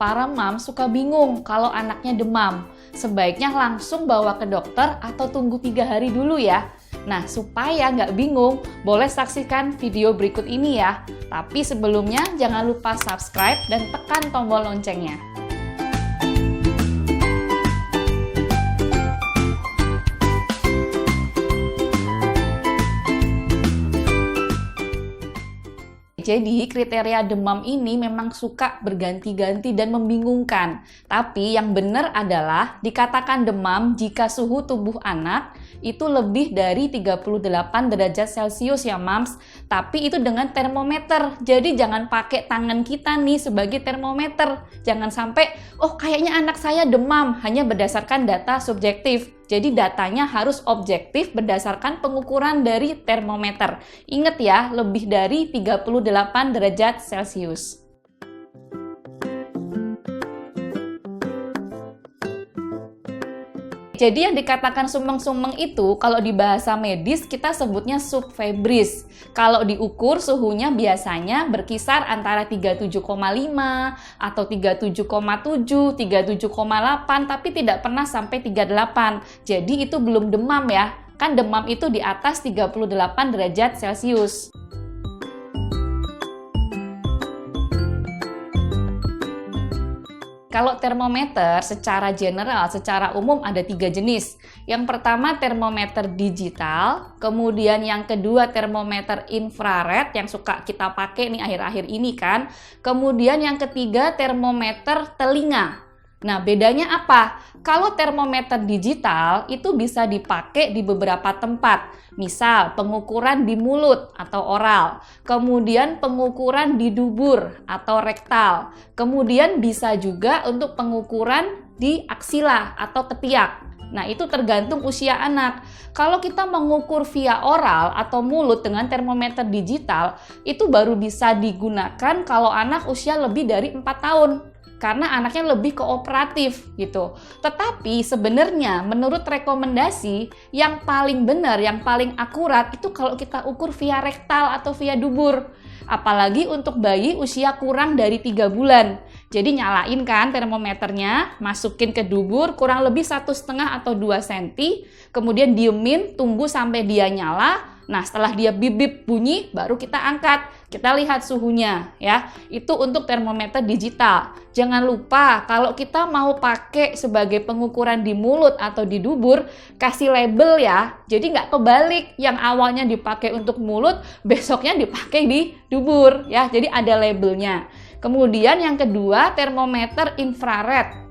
para mom suka bingung kalau anaknya demam. Sebaiknya langsung bawa ke dokter atau tunggu 3 hari dulu ya. Nah, supaya nggak bingung, boleh saksikan video berikut ini ya. Tapi sebelumnya jangan lupa subscribe dan tekan tombol loncengnya. Jadi kriteria demam ini memang suka berganti-ganti dan membingungkan. Tapi yang benar adalah dikatakan demam jika suhu tubuh anak itu lebih dari 38 derajat Celcius ya Mams. Tapi itu dengan termometer. Jadi jangan pakai tangan kita nih sebagai termometer. Jangan sampai, oh kayaknya anak saya demam, hanya berdasarkan data subjektif. Jadi datanya harus objektif berdasarkan pengukuran dari termometer. Ingat ya, lebih dari 38 derajat Celcius. Jadi yang dikatakan sumeng-sumeng itu, kalau di bahasa medis kita sebutnya subfebris. Kalau diukur suhunya biasanya berkisar antara 37,5 atau 37,7, 37,8, tapi tidak pernah sampai 38. Jadi itu belum demam ya. Kan demam itu di atas 38 derajat Celcius. Kalau termometer secara general, secara umum ada 3 jenis. Yang pertama termometer digital, kemudian yang kedua termometer infrared yang suka kita pakai nih akhir-akhir ini kan. Kemudian yang ketiga termometer telinga. Nah, bedanya apa? Kalau termometer digital itu bisa dipakai di beberapa tempat. Misal, pengukuran di mulut atau oral. Kemudian pengukuran di dubur atau rektal. Kemudian bisa juga untuk pengukuran di aksila atau ketiak. Nah, itu tergantung usia anak. Kalau kita mengukur via oral atau mulut dengan termometer digital, itu baru bisa digunakan kalau anak usia lebih dari 4 tahun. Karena anaknya lebih kooperatif gitu. Tetapi sebenarnya menurut rekomendasi yang paling benar, yang paling akurat itu kalau kita ukur via rektal atau via dubur. Apalagi untuk bayi usia kurang dari 3 bulan. Jadi nyalain kan termometernya, masukin ke dubur kurang lebih 1,5 atau 2 cm, kemudian diemin, tunggu sampai dia nyala. Nah, setelah dia bip-bip bunyi, baru kita angkat. Kita lihat suhunya ya. Itu untuk termometer digital. Jangan lupa kalau kita mau pakai sebagai pengukuran di mulut atau di dubur, kasih label ya. Jadi nggak kebalik, yang awalnya dipakai untuk mulut, besoknya dipakai di dubur ya. Jadi ada labelnya. Kemudian yang kedua, termometer infrared.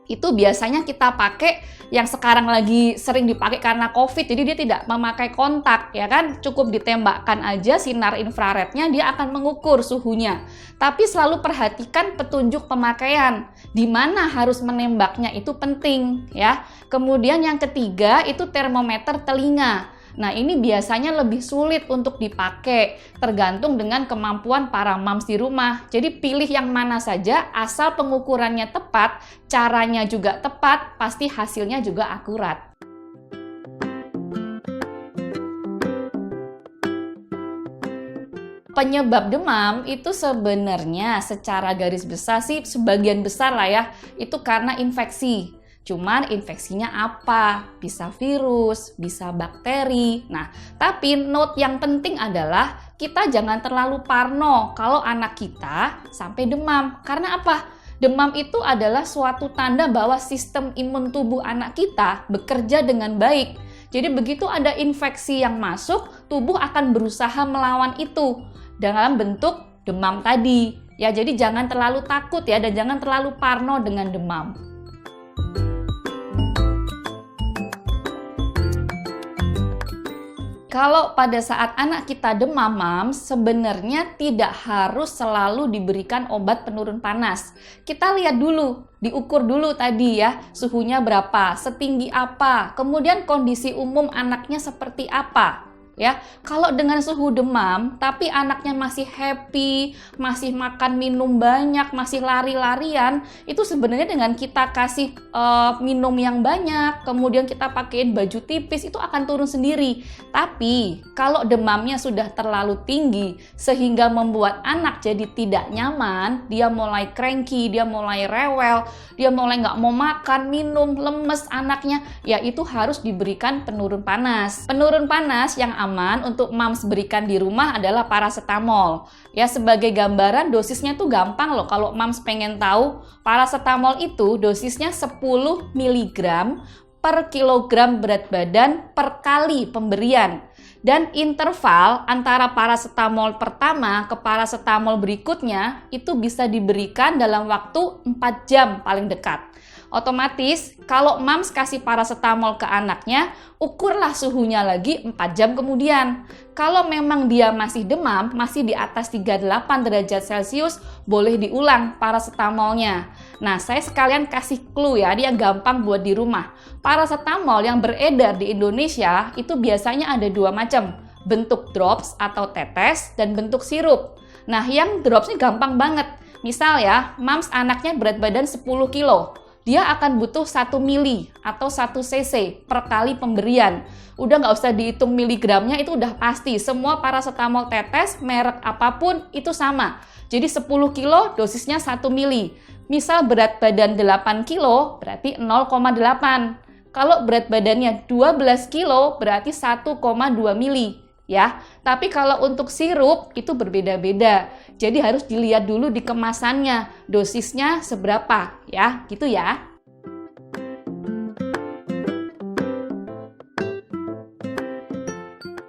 Itu biasanya kita pakai yang sekarang lagi sering dipakai karena COVID, jadi dia tidak memakai kontak ya kan, cukup ditembakkan aja sinar infrarednya, dia akan mengukur suhunya. Tapi selalu perhatikan petunjuk pemakaian, di mana harus menembaknya itu penting ya. Kemudian yang ketiga itu termometer telinga. Nah, ini biasanya lebih sulit untuk dipakai, tergantung dengan kemampuan para moms di rumah. Jadi pilih yang mana saja, asal pengukurannya tepat, caranya juga tepat, pasti hasilnya juga akurat. Penyebab demam itu sebenarnya secara garis besar sih, sebagian besar lah ya, itu karena infeksi. Cuman infeksinya apa? Bisa virus, bisa bakteri. Nah, tapi note yang penting adalah kita jangan terlalu parno kalau anak kita sampai demam. Karena apa? Demam itu adalah suatu tanda bahwa sistem imun tubuh anak kita bekerja dengan baik. Jadi begitu ada infeksi yang masuk, tubuh akan berusaha melawan itu dalam bentuk demam tadi. Ya, jadi jangan terlalu takut ya, dan jangan terlalu parno dengan demam. Kalau pada saat anak kita demam, Mams, sebenarnya tidak harus selalu diberikan obat penurun panas. Kita lihat dulu, diukur dulu tadi ya, suhunya berapa, setinggi apa, kemudian kondisi umum anaknya seperti apa. Ya, kalau dengan suhu demam, tapi anaknya masih happy, masih makan minum banyak, masih lari-larian, itu sebenarnya dengan kita kasih minum yang banyak, kemudian kita pakein baju tipis, itu akan turun sendiri. Tapi, kalau demamnya sudah terlalu tinggi, sehingga membuat anak jadi tidak nyaman, dia mulai cranky, dia mulai rewel, dia mulai nggak mau makan, minum, lemes anaknya, ya itu harus diberikan penurun panas. Penurun panas yang aman untuk mams berikan di rumah adalah paracetamol. Ya, sebagai gambaran dosisnya tuh gampang loh. Kalau mams pengen tahu, paracetamol itu dosisnya 10 mg per kilogram berat badan per kali pemberian. Dan interval antara paracetamol pertama ke paracetamol berikutnya itu bisa diberikan dalam waktu 4 jam paling dekat. Otomatis kalau mams kasih paracetamol ke anaknya, ukurlah suhunya lagi 4 jam kemudian. Kalau memang dia masih demam, masih di atas 38 derajat Celcius, boleh diulang paracetamolnya. Nah, saya sekalian kasih clue ya, dia gampang buat di rumah. Paracetamol yang beredar di Indonesia itu biasanya ada dua macam, bentuk drops atau tetes dan bentuk sirup. Nah, yang drops ini gampang banget. Misal ya, mams anaknya berat badan 10 kilo. Dia akan butuh 1 mili atau 1 cc per kali pemberian. Udah nggak usah dihitung miligramnya, itu udah pasti. Semua paracetamol tetes, merek apapun, itu sama. Jadi 10 kilo dosisnya 1 mili. Misal berat badan 8 kilo, berarti 0,8. Kalau berat badannya 12 kilo, berarti 1,2 mili. Ya, tapi kalau untuk sirup itu berbeda-beda. Jadi harus dilihat dulu di kemasannya, dosisnya seberapa ya, gitu ya.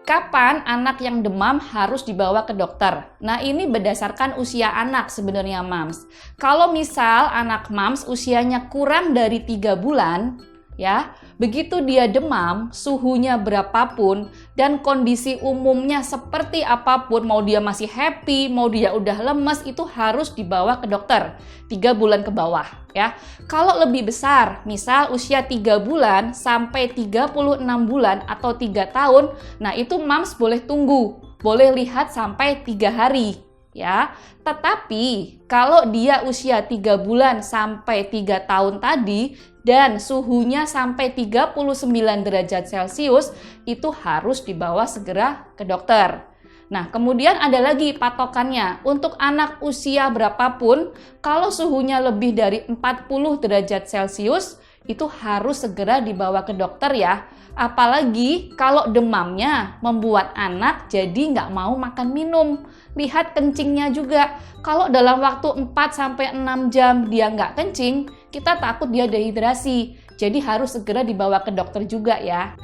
Kapan anak yang demam harus dibawa ke dokter? Nah, ini berdasarkan usia anak sebenarnya, mams. Kalau misal anak mams usianya kurang dari 3 bulan, ya, begitu dia demam, suhunya berapapun, dan kondisi umumnya seperti apapun, mau dia masih happy, mau dia udah lemes, itu harus dibawa ke dokter. 3 bulan ke bawah, ya. Kalau lebih besar, misal usia 3 bulan sampai 36 bulan atau 3 tahun, nah itu mams boleh tunggu, boleh lihat sampai 3 hari. Ya, tetapi kalau dia usia 3 bulan sampai 3 tahun tadi dan suhunya sampai 39 derajat Celcius, itu harus dibawa segera ke dokter. Nah, kemudian ada lagi patokannya. Untuk anak usia berapapun, kalau suhunya lebih dari 40 derajat Celcius, itu harus segera dibawa ke dokter ya. Apalagi kalau demamnya membuat anak jadi nggak mau makan minum. Lihat kencingnya juga. Kalau dalam waktu 4-6 jam dia nggak kencing, kita takut dia dehidrasi. Jadi harus segera dibawa ke dokter juga ya.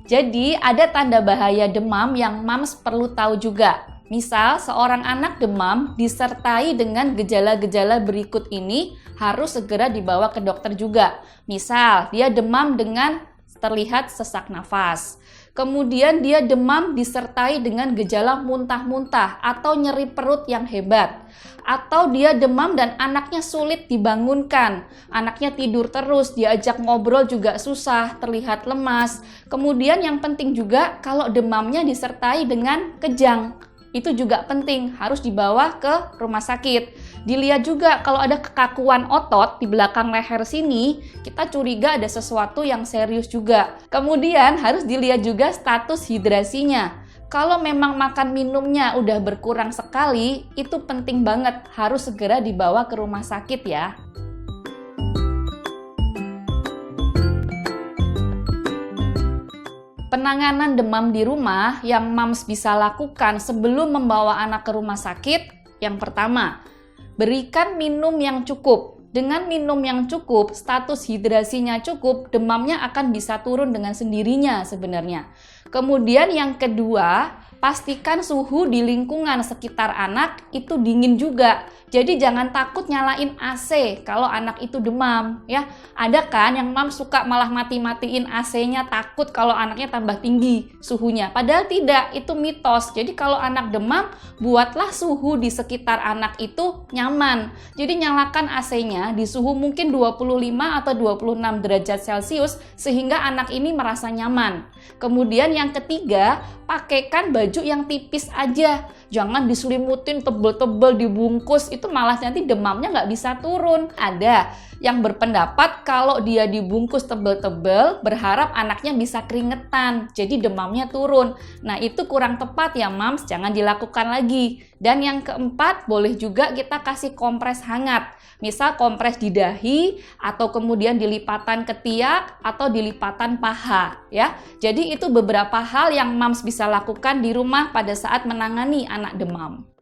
Jadi ada tanda bahaya demam yang mams perlu tahu juga. Misal, seorang anak demam disertai dengan gejala-gejala berikut ini harus segera dibawa ke dokter juga. Misal, dia demam dengan terlihat sesak nafas. Kemudian dia demam disertai dengan gejala muntah-muntah atau nyeri perut yang hebat. Atau dia demam dan anaknya sulit dibangunkan. Anaknya tidur terus, diajak ngobrol juga susah, terlihat lemas. Kemudian yang penting juga kalau demamnya disertai dengan kejang. Itu juga penting, harus dibawa ke rumah sakit. Dilihat juga kalau ada kekakuan otot di belakang leher sini, kita curiga ada sesuatu yang serius juga. Kemudian harus dilihat juga status hidrasinya. Kalau memang makan minumnya udah berkurang sekali, itu penting banget, harus segera dibawa ke rumah sakit ya. Penanganan demam di rumah yang mams bisa lakukan sebelum membawa anak ke rumah sakit, yang pertama, berikan minum yang cukup. Dengan minum yang cukup, status hidrasinya cukup, demamnya akan bisa turun dengan sendirinya sebenarnya. Kemudian yang kedua, pastikan suhu di lingkungan sekitar anak itu dingin juga. Jadi jangan takut nyalain AC kalau anak itu demam ya. Ada kan yang mam suka malah mati-matiin AC-nya takut kalau anaknya tambah tinggi suhunya. Padahal tidak, itu mitos. Jadi kalau anak demam, buatlah suhu di sekitar anak itu nyaman. Jadi nyalakan AC-nya di suhu mungkin 25 atau 26 derajat Celcius sehingga anak ini merasa nyaman. Kemudian yang ketiga, pakaikan baju yang tipis aja. Jangan diselimutin tebel-tebel dibungkus, itu malah nanti demamnya nggak bisa turun. Ada yang berpendapat kalau dia dibungkus tebel-tebel berharap anaknya bisa keringetan, jadi demamnya turun. Nah itu kurang tepat ya mams, jangan dilakukan lagi. Dan yang keempat, boleh juga kita kasih kompres hangat. Misal kompres di dahi atau kemudian di lipatan ketiak atau di lipatan paha ya. Jadi itu beberapa hal yang mams bisa lakukan di rumah pada saat menangani anak demam.